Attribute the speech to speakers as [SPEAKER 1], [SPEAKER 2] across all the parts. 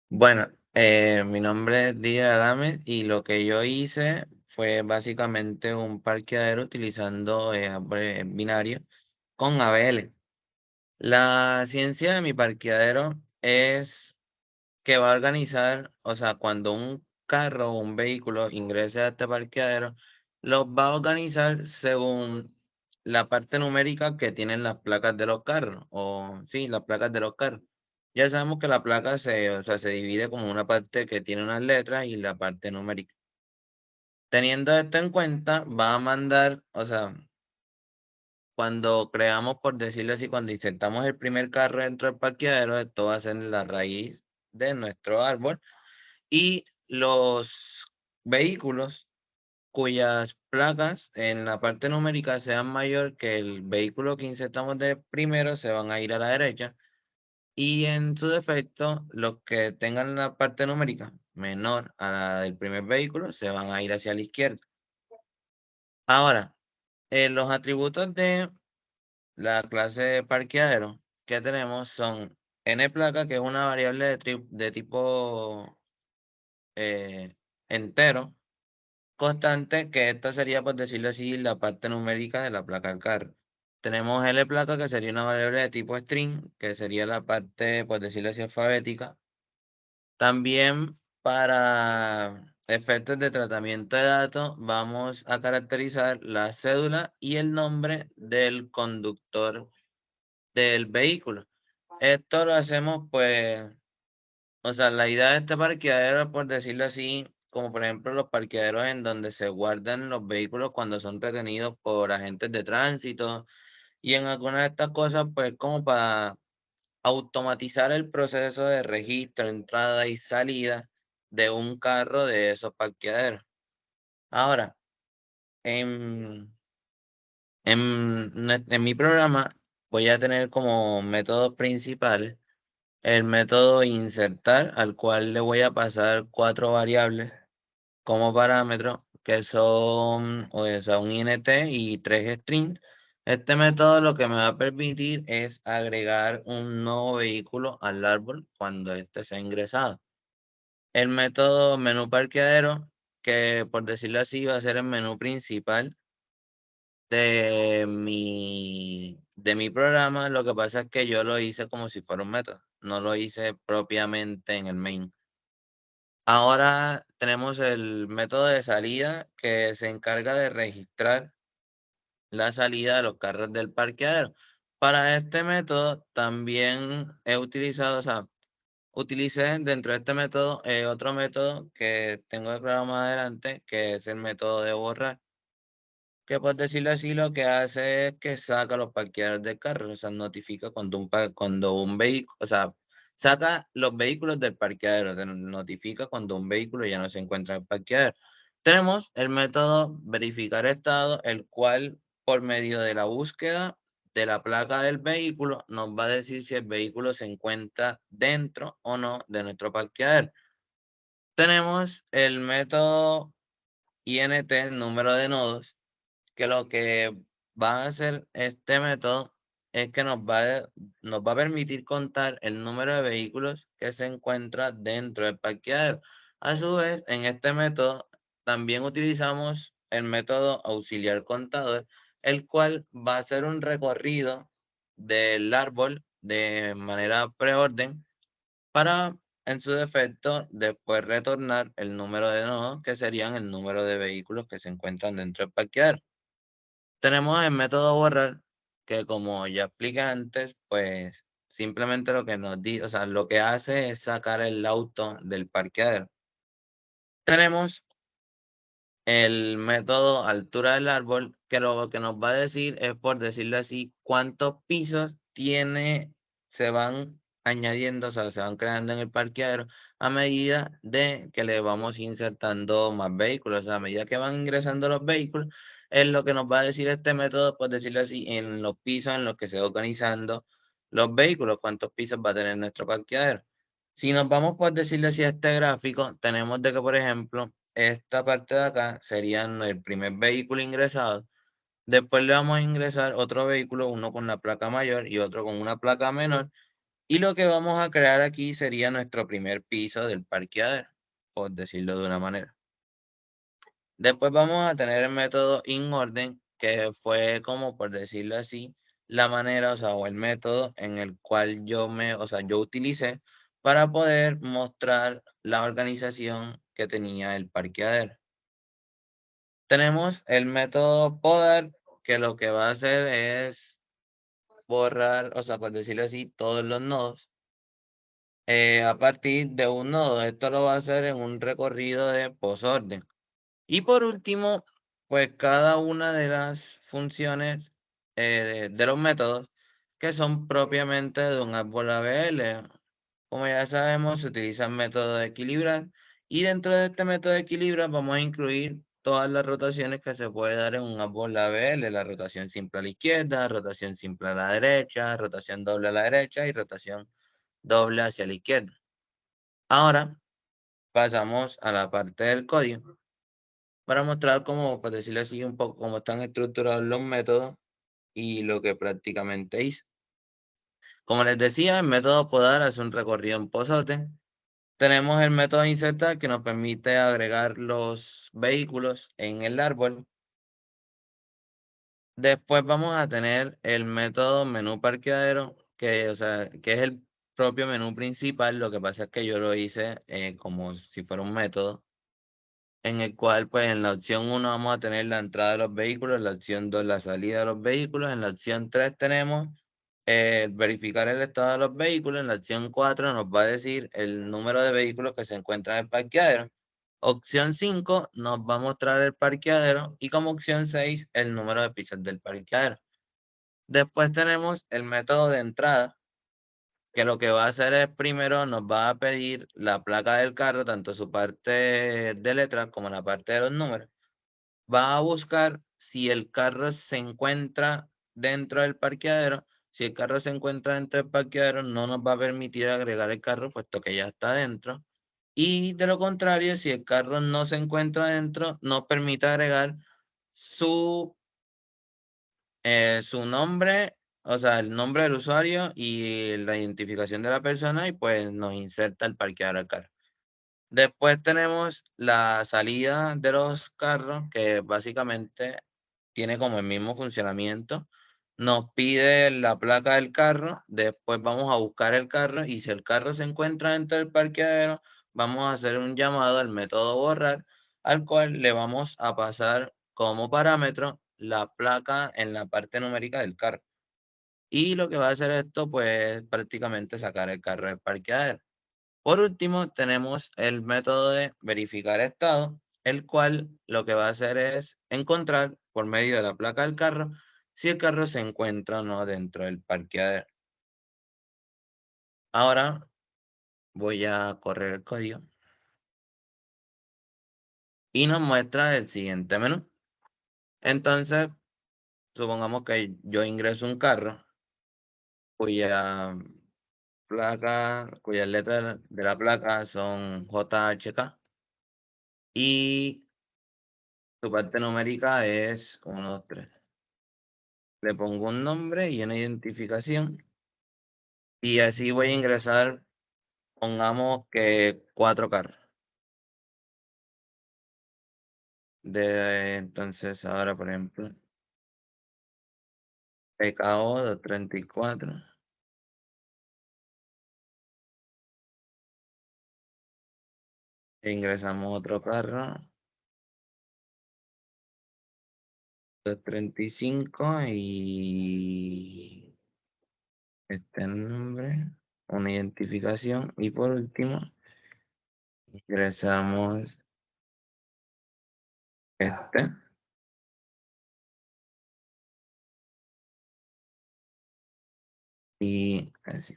[SPEAKER 1] Bueno, mi nombre es Díaz Adames y lo que yo hice fue básicamente un parqueadero utilizando binario con ABL. La ciencia de mi parqueadero es que va a organizar, o sea, cuando un carro o un vehículo ingrese a este parqueadero, los va a organizar según la parte numérica que tienen las placas de los carros, o sí, las placas de los carros. Ya sabemos que la placa o sea, se divide como una parte que tiene unas letras y la parte numérica. Teniendo esto en cuenta, va a mandar, o sea, cuando creamos, por decirlo así, cuando insertamos el primer carro dentro del parqueadero, esto va a ser la raíz de nuestro árbol y los vehículos cuyas placas en la parte numérica sean mayor que el vehículo que insertamos de primero se van a ir a la derecha y en su defecto los que tengan la parte numérica menor a la del primer vehículo se van a ir hacia la izquierda. Ahora, los atributos de la clase de parqueadero que tenemos son n placa, que es una variable de tipo eh, entero, constante, que esta sería, por decirlo así, la parte numérica de la placa del carro. Tenemos L placa, que sería una variable de tipo string, que sería la parte, por decirlo así, alfabética. También para efectos de tratamiento de datos, vamos a caracterizar la cédula y el nombre del conductor del vehículo. Esto lo hacemos, pues, o sea, la idea de este parqueadero, por decirlo así, como por ejemplo los parqueaderos en donde se guardan los vehículos cuando son retenidos por agentes de tránsito y en algunas de estas cosas, pues como para automatizar el proceso de registro, entrada y salida de un carro de esos parqueaderos. Ahora, en, en mi programa voy a tener como métodos principales el método insertar, al cual le voy a pasar 4 variables como parámetro, que son, o sea, un int y 3 strings. Este método lo que me va a permitir es agregar un nuevo vehículo al árbol cuando éste sea ingresado. El método menú parqueadero, que por decirlo así va a ser el menú principal de mi programa. Lo que pasa es que yo lo hice como si fuera un método, no lo hice propiamente en el main. Ahora tenemos el método de salida que se encarga de registrar la salida de los carros del parqueadero. Para este método también he utilizado, o sea, utilicé dentro de este método otro método que tengo de programa más adelante, que es el método de borrar, que por decirlo así lo que hace es que saca los parqueaderos del carro, o sea, notifica cuando un vehículo, o sea, saca los vehículos del parqueadero, te notifica cuando un vehículo ya no se encuentra en el parqueadero. Tenemos el método verificar estado, el cual por medio de la búsqueda de la placa del vehículo nos va a decir si el vehículo se encuentra dentro o no de nuestro parqueadero. Tenemos el método INT, número de nodos, que lo que va a hacer este método es que nos va a permitir contar el número de vehículos que se encuentra dentro del parqueadero. A su vez, en este método también utilizamos el método auxiliar contador, el cual va a hacer un recorrido del árbol de manera preorden para, en su defecto, después retornar el número de nodos, que serían el número de vehículos que se encuentran dentro del parqueadero. Tenemos el método borrar, que como ya expliqué antes, pues simplemente lo que o sea, lo que hace es sacar el auto del parqueadero. Tenemos el método altura del árbol, que lo que nos va a decir es, por decirlo así, cuántos pisos se van añadiendo, o sea, se van creando en el parqueadero a medida de que le vamos insertando más vehículos. O sea, a medida que van ingresando los vehículos, es lo que nos va a decir este método, por decirlo así, en los pisos en los que se va organizando los vehículos, cuántos pisos va a tener nuestro parqueadero. Si nos vamos, por decirlo así, a este gráfico, tenemos de que, por ejemplo, esta parte de acá sería el primer vehículo ingresado. Después le vamos a ingresar otro vehículo, uno con la placa mayor y otro con una placa menor. Y lo que vamos a crear aquí sería nuestro primer piso del parqueadero, por decirlo de una manera. Después vamos a tener el método inOrder, que fue como, por decirlo así, la manera, o sea, o el método en el cual yo utilicé para poder mostrar la organización que tenía el parqueadero. Tenemos el método podar, que lo que va a hacer es borrar, o sea, por decirlo así, todos los nodos a partir de un nodo. Esto lo va a hacer en un recorrido de posorden. Y por último, pues cada una de las funciones de los métodos que son propiamente de un árbol ABL. Como ya sabemos, se utiliza el método de equilibrar y dentro de este método de equilibrar vamos a incluir todas las rotaciones que se puede dar en un árbol ABL, la rotación simple a la izquierda, rotación simple a la derecha, rotación doble a la derecha y rotación doble hacia la izquierda. Ahora pasamos a la parte del código para mostrar cómo, por decirlo así, un poco cómo están estructurados los métodos y lo que prácticamente hice. Como les decía, el método podar hace un recorrido en pozote. Tenemos el método insertar que nos permite agregar los vehículos en el árbol. Después vamos a tener el método menú parqueadero, que, o sea, que es el propio menú principal. Lo que pasa es que yo lo hice como si fuera un método, en el cual pues en la opción 1 vamos a tener la entrada de los vehículos, en la opción 2 la salida de los vehículos, en la opción 3 tenemos verificar el estado de los vehículos, en la opción 4 nos va a decir el número de vehículos que se encuentran en el parqueadero. Opción 5 nos va a mostrar el parqueadero y como opción 6 el número de pisos del parqueadero. Después tenemos el método de entrada, que lo que va a hacer es primero nos va a pedir la placa del carro, tanto su parte de letras como la parte de los números. Va a buscar si el carro se encuentra dentro del parqueadero. Si el carro se encuentra dentro del parqueadero, no nos va a permitir agregar el carro, puesto que ya está dentro. Y de lo contrario, si el carro no se encuentra dentro, nos permite agregar su, su nombre, o sea, el nombre del usuario y la identificación de la persona, y pues nos inserta el parqueadero al carro. Después tenemos la salida de los carros, que básicamente tiene como el mismo funcionamiento. Nos pide la placa del carro, después vamos a buscar el carro y si el carro se encuentra dentro del parqueadero, vamos a hacer un llamado al método borrar, al cual le vamos a pasar como parámetro la placa en la parte numérica del carro. Y lo que va a hacer esto, pues prácticamente sacar el carro del parqueadero. Por último, tenemos el método de verificar estado, el cual lo que va a hacer es encontrar por medio de la placa del carro si el carro se encuentra o no dentro del parqueadero. Ahora voy a correr el código y nos muestra el siguiente menú. Entonces, supongamos que yo ingreso un carro cuya cuyas letras de la placa son JHK y su parte numérica es 1, 2, 3. Le pongo un nombre y una identificación y así voy a ingresar, pongamos que 4 carros. Entonces ahora, por ejemplo, PKO 234. E ingresamos otro carro, 235 y este nombre, una identificación y por último ingresamos este y así.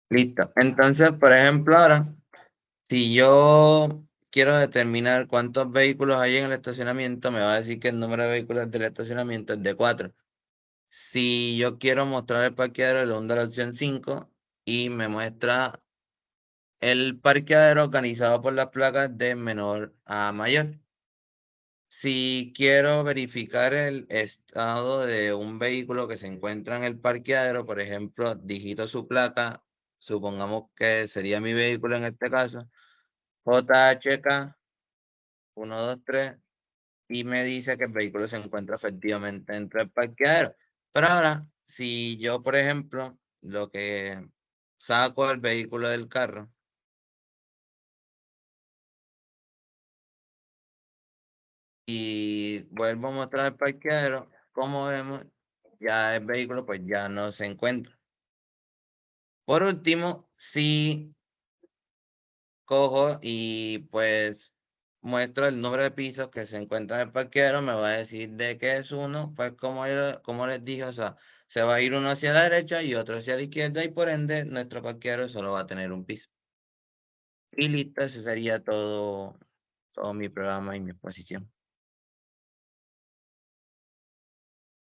[SPEAKER 1] Listo. Entonces, por ejemplo, ahora, si yo quiero determinar cuántos vehículos hay en el estacionamiento, me va a decir que el número de vehículos del estacionamiento es de 4. Si yo quiero mostrar el parqueadero, le doy la opción 5 y me muestra el parqueadero organizado por las placas de menor a mayor. Si quiero verificar el estado de un vehículo que se encuentra en el parqueadero, por ejemplo, digito su placa supongamos que sería mi vehículo en este caso, JHK 123, y me dice que el vehículo se encuentra efectivamente dentro del parqueadero. Pero ahora, si yo, por ejemplo, lo que saco el vehículo del carro y vuelvo a mostrar el parqueadero, como vemos, ya el vehículo pues ya no se encuentra. Por último, si cojo y pues muestro el número de pisos que se encuentra en el parqueadero, me va a decir de qué es uno, pues como les dije, o sea, se va a ir uno hacia la derecha y otro hacia la izquierda y por ende nuestro parqueadero solo va a tener un piso. Y listo, ese sería todo mi programa y mi exposición.